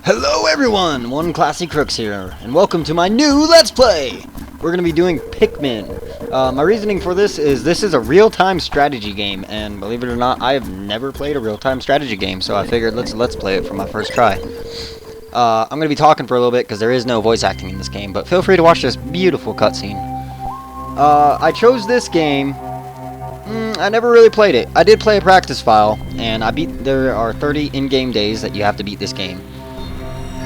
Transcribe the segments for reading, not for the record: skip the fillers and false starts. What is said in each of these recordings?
Hello everyone, OneClassyCrux here, and welcome to my new Let's Play! We're going to be doing Pikmin. My reasoning for this is a real-time strategy game, and believe it or not, I have never played a real-time strategy game, so I figured let's play it for my first try. I'm going to be talking for a little bit, because there is no voice acting in this game, but feel free to watch this beautiful cutscene. I chose this game. I never really played it. I did play a practice file, and there are 30 in-game days that you have to beat this game.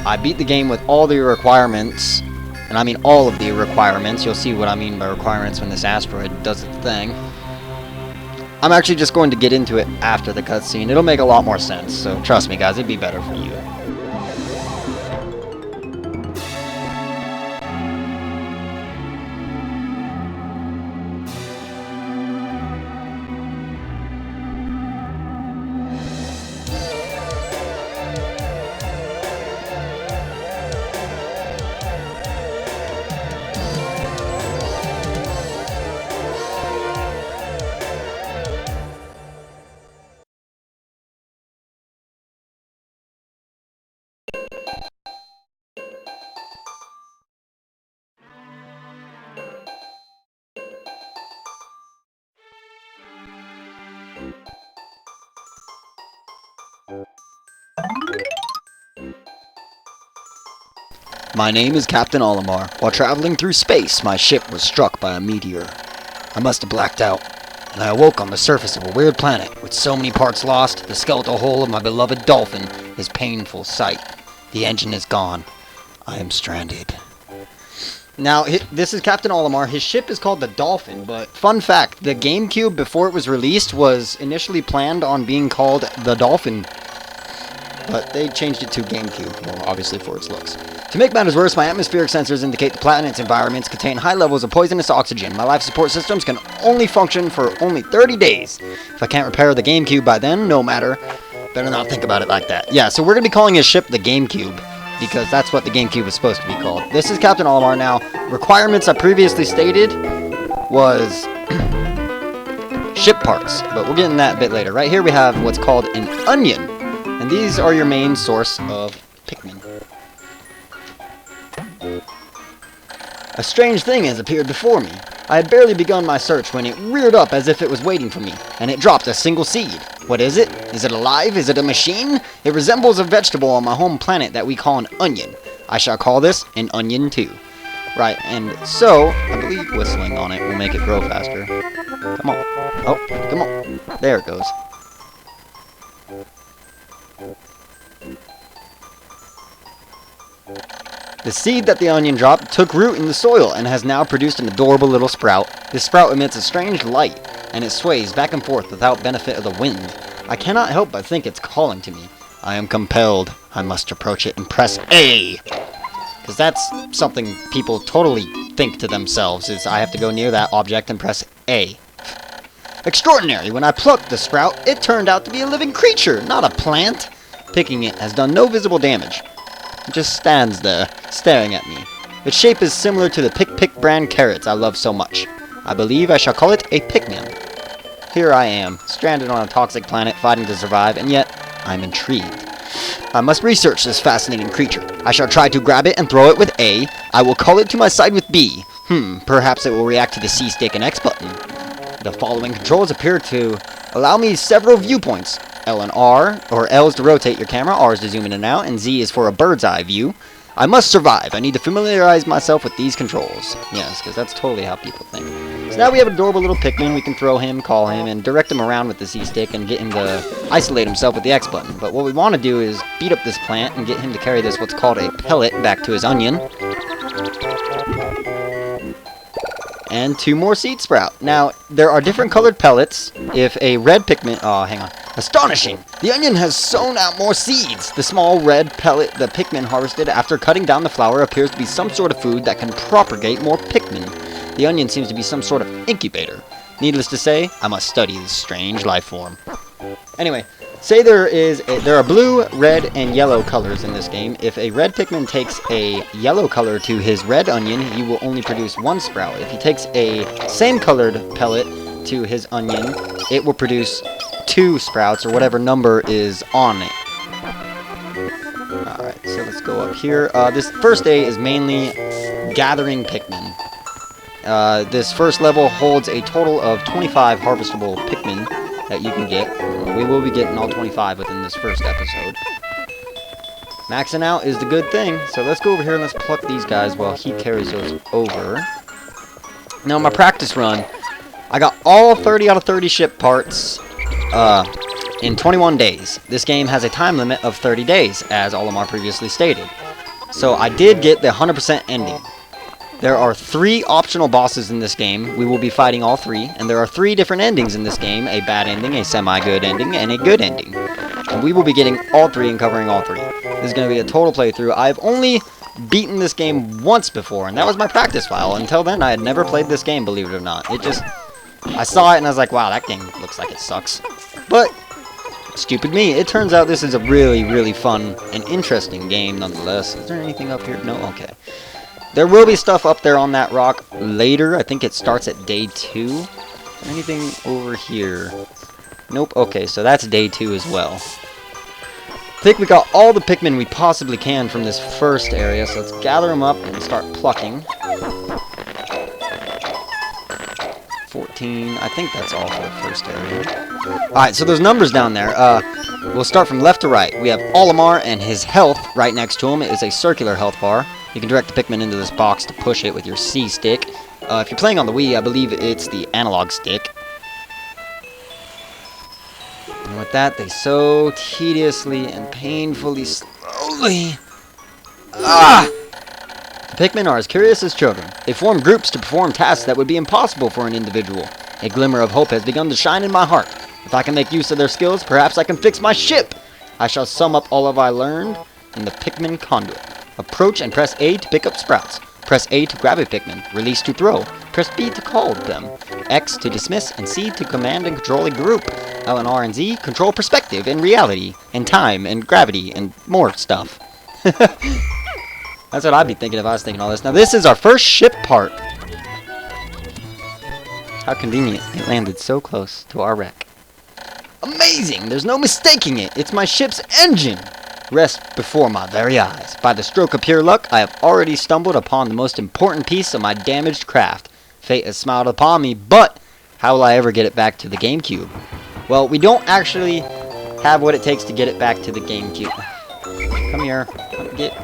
I beat the game with all the requirements, and I mean all of the requirements. You'll see what I mean by requirements when this asteroid does its thing. I'm actually just going to get into it after the cutscene. It'll make a lot more sense, so trust me guys, it'd be better for you. My name is Captain Olimar. While traveling through space, my ship was struck by a meteor. I must have blacked out, and I awoke on the surface of a weird planet. With so many parts lost, the skeletal hull of my beloved dolphin is painful sight. The engine is gone. I am stranded. Now, this is Captain Olimar. His ship is called the Dolphin, but fun fact, the GameCube before it was released was initially planned on being called the Dolphin, but they changed it to GameCube, well, obviously for its looks. To make matters worse, my atmospheric sensors indicate the planet's environments contain high levels of poisonous oxygen. My life support systems can only function for only 30 days. If I can't repair the GameCube by then, no matter. Better not think about it like that. Yeah, so we're going to be calling his ship the GameCube, because that's what the GameCube was supposed to be called. This is Captain Olimar now. Requirements I previously stated was ship parts, but we'll get into that a bit later. Right here we have what's called an onion, and these are your main source of Pikmin. A strange thing has appeared before me. I had barely begun my search when it reared up as if it was waiting for me, and it dropped a single seed. What is it? Is it alive? Is it a machine? It resembles a vegetable on my home planet that we call an onion. I shall call this an onion too. Right, and so, I believe whistling on it will make it grow faster. Come on. Oh, come on. There it goes. The seed that the onion dropped took root in the soil and has now produced an adorable little sprout. This sprout emits a strange light, and it sways back and forth without benefit of the wind. I cannot help but think it's calling to me. I am compelled. I must approach it and press A. Because that's something people totally think to themselves, is I have to go near that object and press A. Extraordinary! When I plucked the sprout, it turned out to be a living creature, not a plant. Picking it has done no visible damage. It just stands there, staring at me. Its shape is similar to the Pick brand carrots I love so much. I believe I shall call it a Pikmin. Here I am, stranded on a toxic planet fighting to survive, and yet I'm intrigued. I must research this fascinating creature. I shall try to grab it and throw it with A. I will call it to my side with B. Perhaps it will react to the C stick and X button. The following controls appear to allow me several viewpoints. L and R, or L is to rotate your camera, R is to zoom in and out, and Z is for a bird's eye view. I must survive. I need to familiarize myself with these controls. Yes, because that's totally how people think. So now we have an adorable little Pikmin. We can throw him, call him, and direct him around with the C stick and get him to isolate himself with the X button. But what we want to do is beat up this plant and get him to carry this, what's called a pellet, back to his onion. And 2 more seed sprout. Now, there are different colored pellets. If a red Pikmin... Oh, hang on. Astonishing! The onion has sown out more seeds! The small red pellet the Pikmin harvested after cutting down the flower appears to be some sort of food that can propagate more Pikmin. The onion seems to be some sort of incubator. Needless to say, I must study this strange life form. Anyway, say there are blue, red, and yellow colors in this game. If a red Pikmin takes a yellow color to his red onion, he will only produce 1 sprout. If he takes a same colored pellet to his onion, it will produce 2 sprouts, or whatever number is on it. Alright, so let's go up here. This first day is mainly gathering Pikmin. This first level holds a total of 25 harvestable Pikmin that you can get. We will be getting all 25 within this first episode. Maxing out is the good thing, so let's go over here and let's pluck these guys while he carries those over. Now, my practice run, I got all 30 out of 30 ship parts in 21 days. This game has a time limit of 30 days, as Olimar previously stated. So I did get the 100% ending. There are 3 optional bosses in this game. We will be fighting all 3, and there are 3 different endings in this game: a bad ending, a semi-good ending, and a good ending. And we will be getting all 3 and covering all 3. This is going to be a total playthrough. I've only beaten this game once before, and that was my practice file. Until then, I had never played this game, believe it or not. I saw it and I was like, wow, that game looks like it sucks. But, stupid me, it turns out this is a really, really fun and interesting game nonetheless. Is there anything up here? No? Okay. There will be stuff up there on that rock later. I think it starts at day 2. Anything over here? Nope. Okay, so that's day 2 as well. I think we got all the Pikmin we possibly can from this first area, so let's gather them up and start plucking. 14, I think that's all for the first area. Alright, so there's numbers down there. We'll start from left to right. We have Olimar, and his health right next to him is a circular health bar. You can direct the Pikmin into this box to push it with your C stick. If you're playing on the Wii, I believe it's the analog stick. And with that, they so tediously and painfully slowly... Ah! The Pikmin are as curious as children. They form groups to perform tasks that would be impossible for an individual. A glimmer of hope has begun to shine in my heart. If I can make use of their skills, perhaps I can fix my ship! I shall sum up all of I learned in the Pikmin conduit. Approach and press A to pick up sprouts. Press A to grab a Pikmin. Release to throw. Press B to call them. X to dismiss, and C to command and control a group. L and R and Z control perspective and reality, and time, and gravity, and more stuff. That's what I'd be thinking if I was thinking all this. Now, this is our first ship part. How convenient. It landed so close to our wreck. Amazing! There's no mistaking it. It's my ship's engine. Rest before my very eyes. By the stroke of pure luck, I have already stumbled upon the most important piece of my damaged craft. Fate has smiled upon me, but how will I ever get it back to the GameCube? Well, we don't actually have what it takes to get it back to the GameCube. Come here.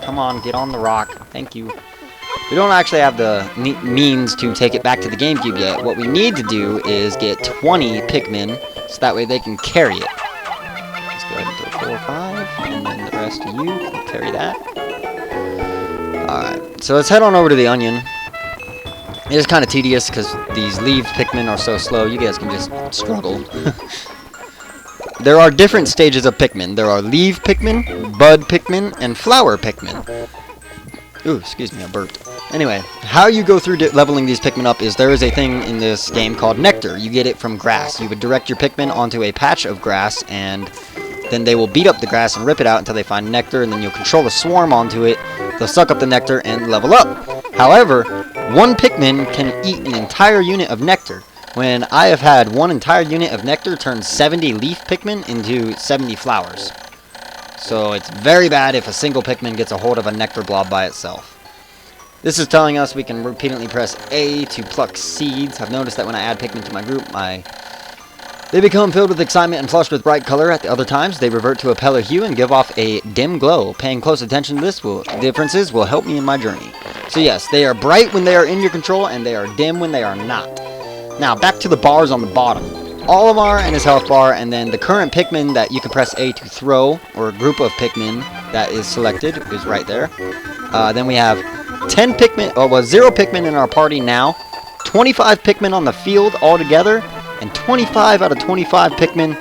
Come on, get on the rock. Thank you. We don't actually have the means to take it back to the GameCube yet. What we need to do is get 20 Pikmin, so that way they can carry it. Let's go ahead and throw 4 or 5, and then the rest of you can carry that. Alright, so let's head on over to the Onion. It is kind of tedious because these leaf Pikmin are so slow, you guys can just struggle. There are different stages of Pikmin. There are leaf Pikmin, bud Pikmin, and flower Pikmin. Ooh, excuse me, I burped. Anyway, how you go through leveling these Pikmin up is there is a thing in this game called Nectar. You get it from grass. You would direct your Pikmin onto a patch of grass, and then they will beat up the grass and rip it out until they find nectar, and then you'll control a swarm onto it. They'll suck up the nectar and level up. However, one Pikmin can eat an entire unit of nectar. When I have had one entire unit of nectar turn 70 leaf Pikmin into 70 flowers. So it's very bad if a single Pikmin gets a hold of a nectar blob by itself. This is telling us we can repeatedly press A to pluck seeds. I've noticed that when I add Pikmin to my group, they become filled with excitement and flushed with bright color. At the other times, they revert to a paler hue and give off a dim glow. Paying close attention to this differences will help me in my journey. So yes, they are bright when they are in your control, and they are dim when they are not. Now, back to the bars on the bottom. Olimar and his health bar, and then the current Pikmin that you can press A to throw, or a group of Pikmin that is selected, is right there. Then we have 10 Pikmin, 0 Pikmin in our party now, 25 Pikmin on the field altogether, and 25 out of 25 Pikmin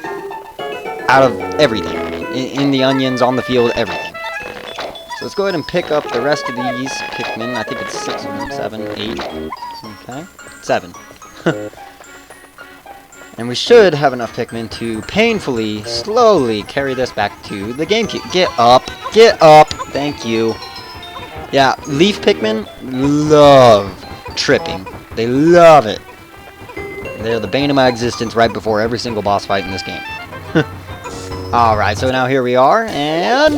out of everything. In the onions, on the field, everything. So let's go ahead and pick up the rest of these Pikmin. I think it's 6 of them, 7, 8. Okay, 7. And we should have enough Pikmin to painfully, slowly carry this back to the GameCube. Get up! Get up! Thank you. Yeah, leaf Pikmin love tripping. They love it. They're the bane of my existence right before every single boss fight in this game. Alright, so now here we are, and...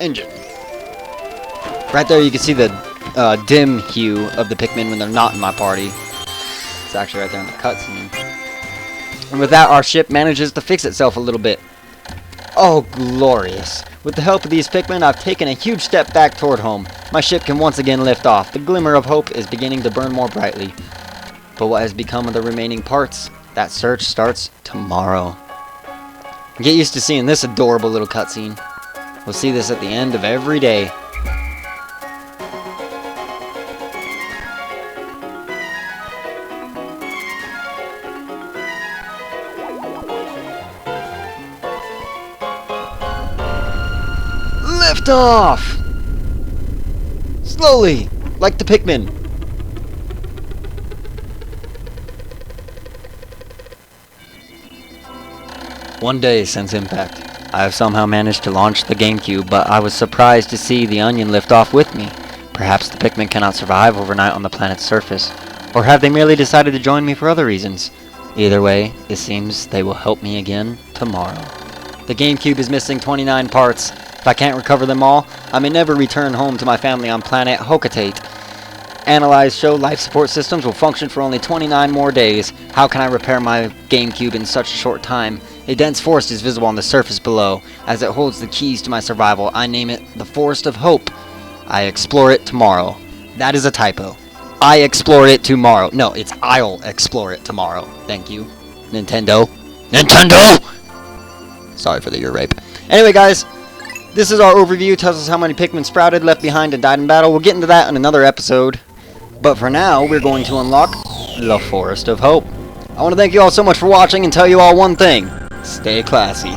engine. Right there you can see the dim hue of the Pikmin when they're not in my party. It's actually right there in the cutscene. And with that, our ship manages to fix itself a little bit. Oh, glorious. With the help of these Pikmin, I've taken a huge step back toward home. My ship can once again lift off. The glimmer of hope is beginning to burn more brightly. But what has become of the remaining parts? That search starts tomorrow. Get used to seeing this adorable little cutscene. We'll see this at the end of every day. Lift off! Slowly, like the Pikmin. One day since impact, I have somehow managed to launch the GameCube, but I was surprised to see the onion lift off with me. Perhaps the Pikmin cannot survive overnight on the planet's surface. Or have they merely decided to join me for other reasons? Either way, it seems they will help me again tomorrow. The GameCube is missing 29 parts. If I can't recover them all, I may never return home to my family on planet Hokatate. Analyze show life support systems will function for only 29 more days. How can I repair my GameCube in such a short time? A dense forest is visible on the surface below. As it holds the keys to my survival, I name it the Forest of Hope. I explore it tomorrow. That is a typo. I explore it tomorrow. No, it's I'll explore it tomorrow. Thank you, Nintendo. Nintendo! Sorry for the ear rape. Anyway, guys, this is our overview. Tells us how many Pikmin sprouted, left behind, and died in battle. We'll get into that in another episode. But for now, we're going to unlock the Forest of Hope. I want to thank you all so much for watching and tell you all one thing. Stay classy.